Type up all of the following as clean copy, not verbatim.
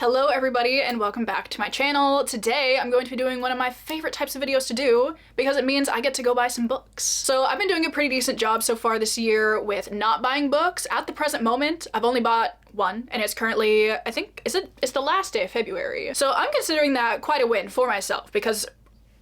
Hello everybody and welcome back to my channel. Today I'm going to be doing one of my favorite types of videos to do because it means I get to go buy some books. So I've been doing a pretty decent job so far this year with not buying books. At the present moment, I've only bought one and it's currently, I think, it's the last day of February. So I'm considering that quite a win for myself because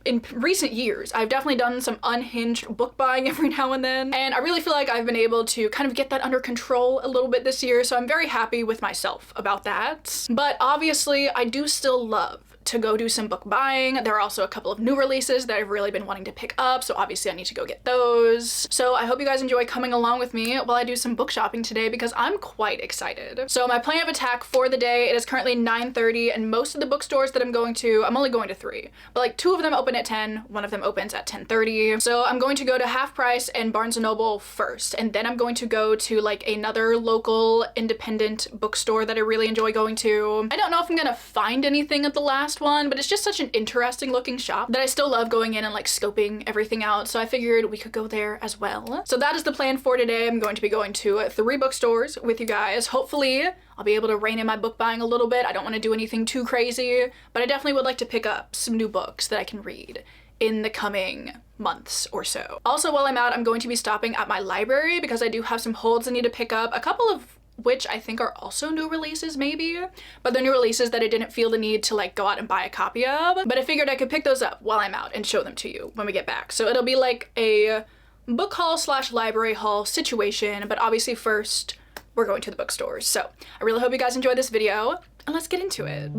in recent years, I've definitely done some unhinged book buying every now and then, and I really feel like I've been able to kind of get that under control a little bit this year, so I'm very happy with myself about that. But obviously, I do still love to go do some book buying. There are also a couple of new releases that I've really been wanting to pick up, so obviously I need to go get those. So I hope you guys enjoy coming along with me while I do some book shopping today because I'm quite excited. So my plan of attack for the day, it is currently 9:30 and most of the bookstores that I'm going to, I'm only going to 3, but like 2 of them open at 10, one of them opens at 10:30. So I'm going to go to Half Price and Barnes & Noble first, and then I'm going to go to like another local independent bookstore that I really enjoy going to. I don't know if I'm gonna find anything at the last one, but it's just such an interesting looking shop that I still love going in and like scoping everything out, so I figured we could go there as well. So that is the plan for today. I'm going to be going to 3 bookstores with you guys. Hopefully I'll be able to rein in my book buying a little bit. I don't want to do anything too crazy, but I definitely would like to pick up some new books that I can read in the coming months or so. Also, while I'm out, I'm going to be stopping at my library because I do have some holds I need to pick up, a couple of which I think are also new releases maybe, but they're new releases that I didn't feel the need to like go out and buy a copy of, but I figured I could pick those up while I'm out and show them to you when we get back. So it'll be like a book haul / library haul situation, but obviously first we're going to the bookstores. So I really hope you guys enjoy this video and let's get into it.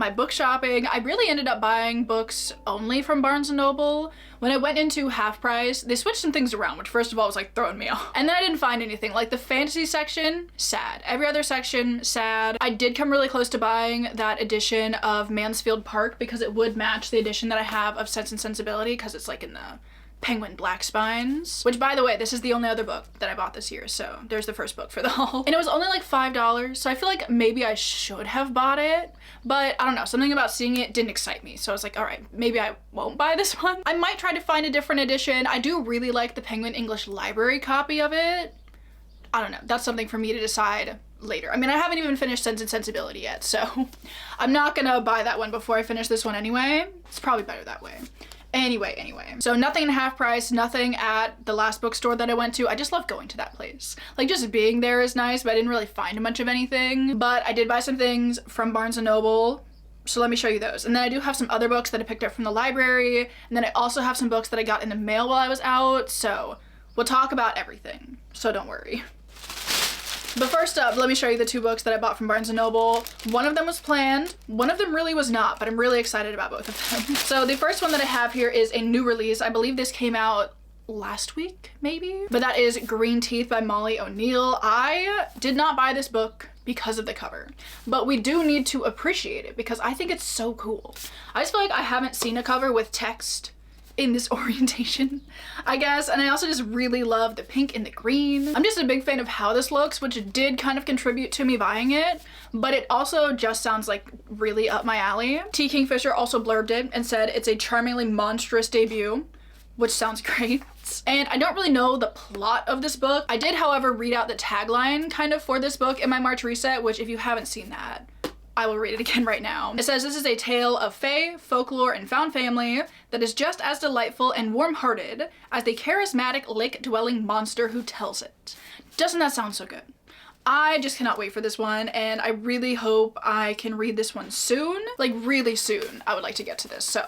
my book shopping, I really ended up buying books only from Barnes & Noble. When I went into half price, they switched some things around, which first of all was like throwing me off. And then I didn't find anything. Like the fantasy section, sad. Every other section, sad. I did come really close to buying that edition of Mansfield Park because it would match the edition that I have of Sense and Sensibility because it's like in the Penguin Black Spines, which by the way, this is the only other book that I bought this year, so there's the first book for the haul. And it was only like $5, so I feel like maybe I should have bought it, but I don't know, something about seeing it didn't excite me, so I was like, all right, maybe I won't buy this one. I might try to find a different edition. I do really like the Penguin English Library copy of it. I don't know, that's something for me to decide later. I mean, I haven't even finished Sense and Sensibility yet, so I'm not gonna buy that one before I finish this one anyway. It's probably better that way. Anyway. So nothing in half price, nothing at the last bookstore that I went to. I just love going to that place. Like just being there is nice, but I didn't really find much of anything. But I did buy some things from Barnes & Noble. So let me show you those. And then I do have some other books that I picked up from the library. And then I also have some books that I got in the mail while I was out. So we'll talk about everything. So don't worry. But first up, let me show you the two books that I bought from Barnes & Noble. One of them was planned, one of them really was not, but I'm really excited about both of them. So the first one that I have here is a new release. I believe this came out last week, maybe? But that is Green Teeth by Molly O'Neill. I did not buy this book because of the cover, but we do need to appreciate it because I think it's so cool. I just feel like I haven't seen a cover with text in this orientation, I guess, and I also just really love the pink and the green. I'm just a big fan of how this looks, which did kind of contribute to me buying it, but it also just sounds like really up my alley. T. Kingfisher also blurbed it and said it's a charmingly monstrous debut, which sounds great. And I don't really know the plot of this book. I did, however, read out the tagline kind of for this book in my March reset, which if you haven't seen that, I will read it again right now. It says, this is a tale of fae, folklore, and found family that is just as delightful and warm-hearted as the charismatic lake-dwelling monster who tells it. Doesn't that sound so good? I just cannot wait for this one, and I really hope I can read this one soon. Like, really soon, I would like to get to this. So,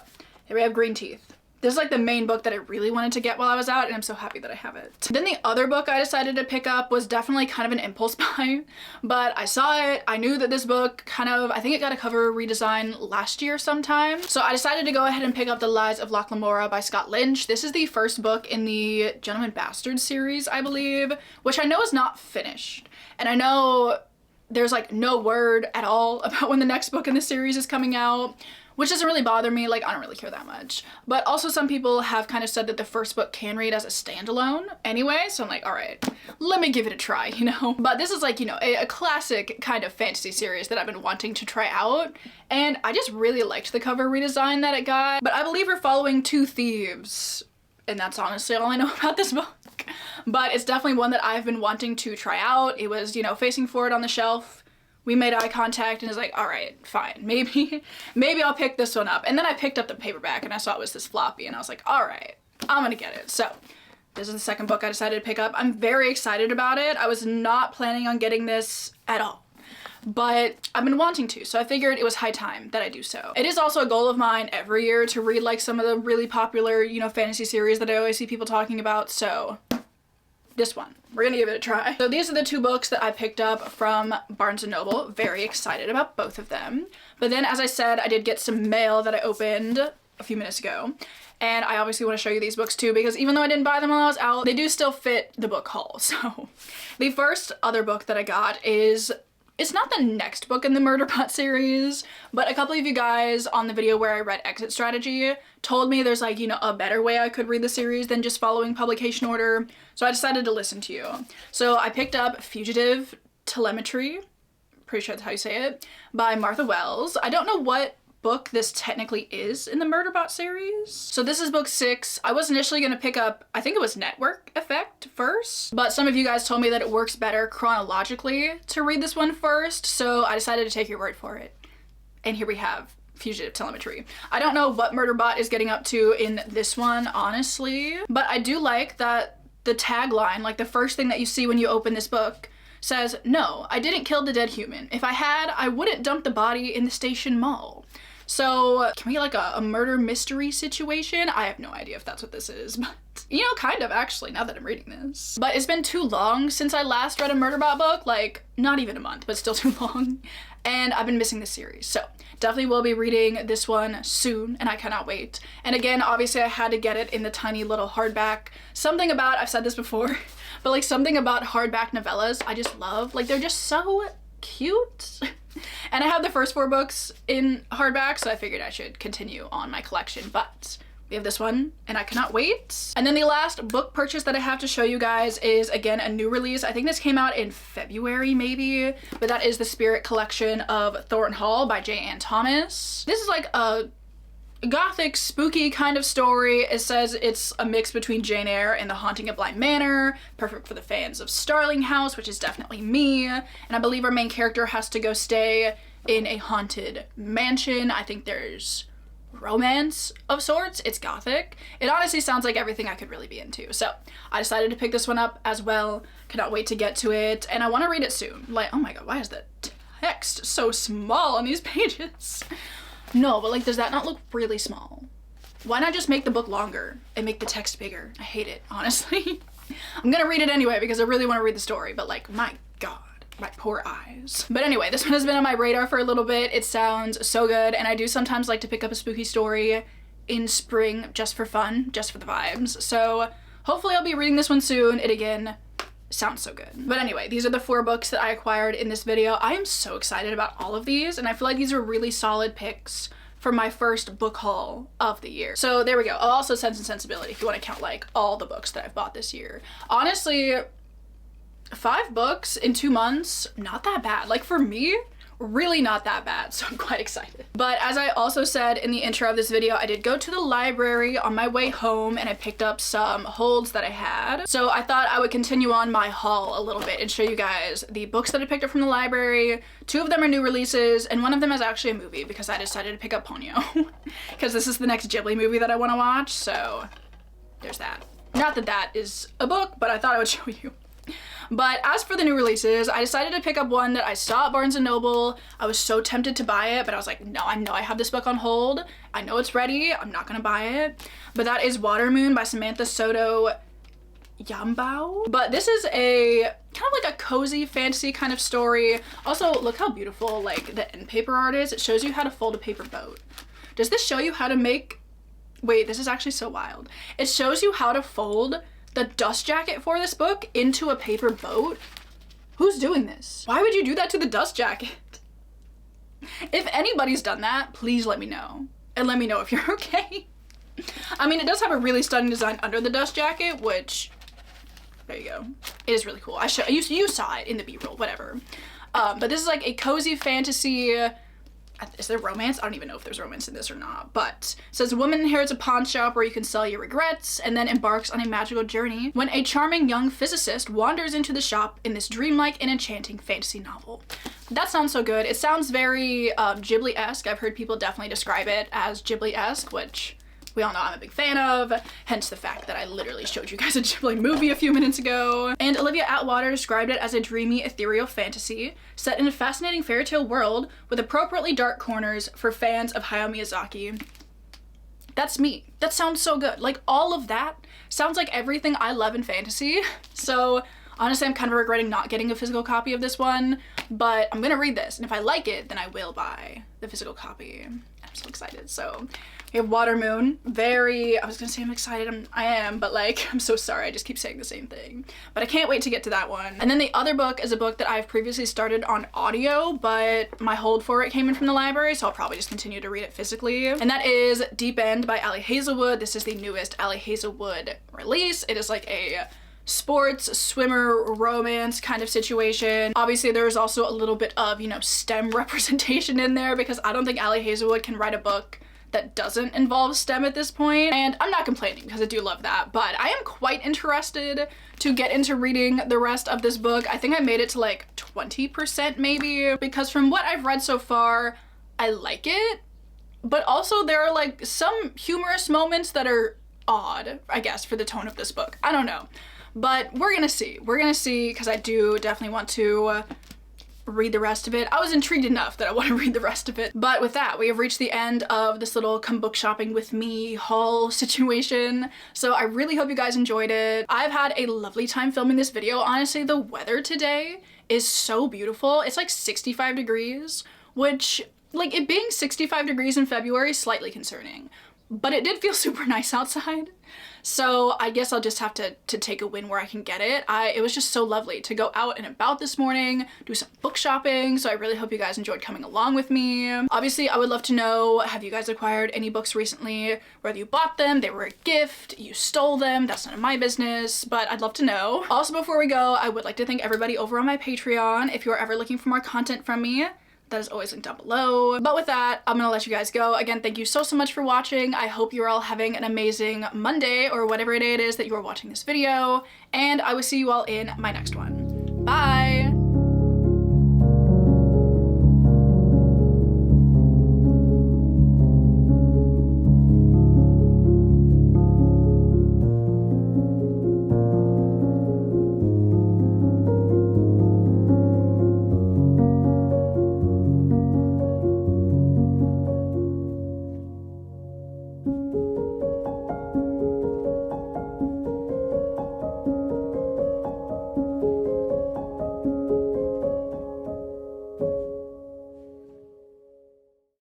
here we have Green Teeth. This is like the main book that I really wanted to get while I was out, and I'm so happy that I have it. Then the other book I decided to pick up was definitely kind of an impulse buy, but I saw it, I knew that this book kind of, I think it got a cover redesign last year sometime, so I decided to go ahead and pick up The Lies of Locke Lamora by Scott Lynch. This is the first book in the Gentleman Bastard series, I believe, which I know is not finished, and I know there's like no word at all about when the next book in the series is coming out, which doesn't really bother me, like I don't really care that much. But also some people have kind of said that the first book can read as a standalone anyway, so I'm like, all right, let me give it a try, you know? But this is like, you know, a classic kind of fantasy series that I've been wanting to try out, and I just really liked the cover redesign that it got. But I believe we're following two thieves, and that's honestly all I know about this book. But it's definitely one that I've been wanting to try out. It was, you know, facing forward on the shelf. We made eye contact and was like, all right, fine, maybe I'll pick this one up. And then I picked up the paperback and I saw it was this floppy and I was like, all right, I'm gonna get it. So this is the second book I decided to pick up. I'm very excited about it. I was not planning on getting this at all, but I've been wanting to, so I figured it was high time that I do so. It is also a goal of mine every year to read like some of the really popular, you know, fantasy series that I always see people talking about, so this one, we're gonna give it a try. So these are the two books that I picked up from Barnes & Noble. Very excited about both of them. But then, as I said, I did get some mail that I opened a few minutes ago. And I obviously want to show you these books too, because even though I didn't buy them while I was out, they do still fit the book haul. So the first other book that I got is, it's not the next book in the Murderbot series, but a couple of you guys on the video where I read Exit Strategy told me there's like, you know, a better way I could read the series than just following publication order. So I decided to listen to you. So I picked up Fugitive Telemetry, pretty sure that's how you say it, by Martha Wells. I don't know what book this technically is in the Murderbot series. So this is book 6. I was initially gonna pick up, I think it was Network Effect first, but some of you guys told me that it works better chronologically to read this one first, so I decided to take your word for it. And here we have Fugitive Telemetry. I don't know what Murderbot is getting up to in this one, honestly, but I do like that the tagline, like the first thing that you see when you open this book, says, "No, I didn't kill the dead human. If I had, I wouldn't dump the body in the station mall." So can we get like a murder mystery situation? I have no idea if that's what this is, but you know, kind of actually, now that I'm reading this. But it's been too long since I last read a Murderbot book, like not even a month, but still too long. And I've been missing this series. So definitely will be reading this one soon, and I cannot wait. And again, obviously I had to get it in the tiny little hardback. Something about, I've said this before, but like something about hardback novellas I just love. Like they're just so cute. And I have the first 4 books in hardback, so I figured I should continue on my collection, but we have this one and I cannot wait. And then the last book purchase that I have to show you guys is again a new release. I think this came out in February maybe, but that is the Spirit collection of Thornton Hall by J.Ann Thomas. This is like a gothic spooky kind of story. It says it's a mix between Jane Eyre and The Haunting of Bly Manor, perfect for the fans of Starling House, which is definitely me. And I believe our main character has to go stay in a haunted mansion. I think there's romance of sorts. It's gothic. It honestly sounds like everything I could really be into. So I decided to pick this one up as well. Cannot wait to get to it, and I want to read it soon. Like, oh my god, why is the text so small on these pages? No, but like, does that not look really small? Why not just make the book longer and make the text bigger? I hate it, honestly. I'm gonna read it anyway because I really want to read the story, but like, my god, my poor eyes. But anyway, this one has been on my radar for a little bit. It sounds so good, and I do sometimes like to pick up a spooky story in spring just for fun, just for the vibes. So hopefully I'll be reading this one soon. It again sounds so good. But anyway, these are the 4 books that I acquired in this video. I am so excited about all of these, and I feel like these are really solid picks for my first book haul of the year. So there we go. Oh, also Sense and Sensibility if you want to count like all the books that I've bought this year. Honestly, 5 books in 2 months, not that bad. Like for me, really not that bad, so I'm quite excited. But as I also said in the intro of this video, I did go to the library on my way home and I picked up some holds that I had. So I thought I would continue on my haul a little bit and show you guys the books that I picked up from the library. 2 of them are new releases and one of them is actually a movie because I decided to pick up Ponyo because this is the next Ghibli movie that I want to watch, so there's that. Not that that is a book, but I thought I would show you. But as for the new releases, I decided to pick up one that I saw at Barnes & Noble. I was so tempted to buy it, but I was like, no, I know I have this book on hold. I know it's ready. I'm not gonna buy it. But that is Water Moon by Samantha Soto Yambao. But this is a kind of like a cozy fantasy kind of story. Also, look how beautiful like the end paper art is. It shows you how to fold a paper boat. Does this show you how to make... Wait, this is actually so wild. It shows you how to fold the dust jacket for this book into a paper boat. Who's doing this? Why would you do that to the dust jacket? If anybody's done that, please let me know. And let me know if you're okay. I mean, it does have a really stunning design under the dust jacket, which, there you go. It is really cool. You saw it in the B-roll, whatever. But this is like a cozy fantasy. Is there romance? I don't even know if there's romance in this or not, but it says a woman inherits a pawn shop where you can sell your regrets and then embarks on a magical journey when a charming young physicist wanders into the shop in this dreamlike and enchanting fantasy novel. That sounds so good. It sounds very Ghibli-esque. I've heard people definitely describe it as Ghibli-esque, which we all know I'm a big fan of, hence the fact that I literally showed you guys a Ghibli movie a few minutes ago. And Olivia Atwater described it as a dreamy, ethereal fantasy set in a fascinating fairy tale world with appropriately dark corners for fans of Hayao Miyazaki. That's me. That sounds so good. Like, all of that sounds like everything I love in fantasy. So honestly, I'm kind of regretting not getting a physical copy of this one, but I'm gonna read this, and if I like it, then I will buy the physical copy. I'm so excited. So we have Water Moon. I was gonna say I'm excited, I am, but like, I'm so sorry, I just keep saying the same thing. But I can't wait to get to that one. And then the other book is a book that I've previously started on audio, but my hold for it came in from the library, so I'll probably just continue to read it physically. And that is Deep End by Ali Hazelwood. This is the newest Ali Hazelwood release. It is like a sports, swimmer, romance kind of situation. Obviously there's also a little bit of, you know, STEM representation in there because I don't think Ali Hazelwood can write a book that doesn't involve STEM at this point. And I'm not complaining because I do love that, but I am quite interested to get into reading the rest of this book. I think I made it to like 20% maybe, because from what I've read so far, I like it, but also there are like some humorous moments that are odd, I guess, for the tone of this book. I don't know. But we're gonna see. We're gonna see, because I do definitely want to read the rest of it. I was intrigued enough that I want to read the rest of it. But with that, we have reached the end of this little come book shopping with me haul situation. So I really hope you guys enjoyed it. I've had a lovely time filming this video. Honestly, the weather today is so beautiful. It's like 65 degrees, which, like, it being 65 degrees in February is slightly concerning. But it did feel super nice outside. So I guess I'll just have to take a win where I can get it. It was just so lovely to go out and about this morning, do some book shopping. So I really hope you guys enjoyed coming along with me. Obviously, I would love to know, have you guys acquired any books recently? Whether you bought them, they were a gift, you stole them, that's none of my business, but I'd love to know. Also, before we go, I would like to thank everybody over on my Patreon. If you're ever looking for more content from me, that is always linked down below. But with that, I'm gonna let you guys go. Again, thank you so much for watching. I hope you're all having an amazing Monday or whatever day it is that you are watching this video, and I will see you all in my next one. Bye!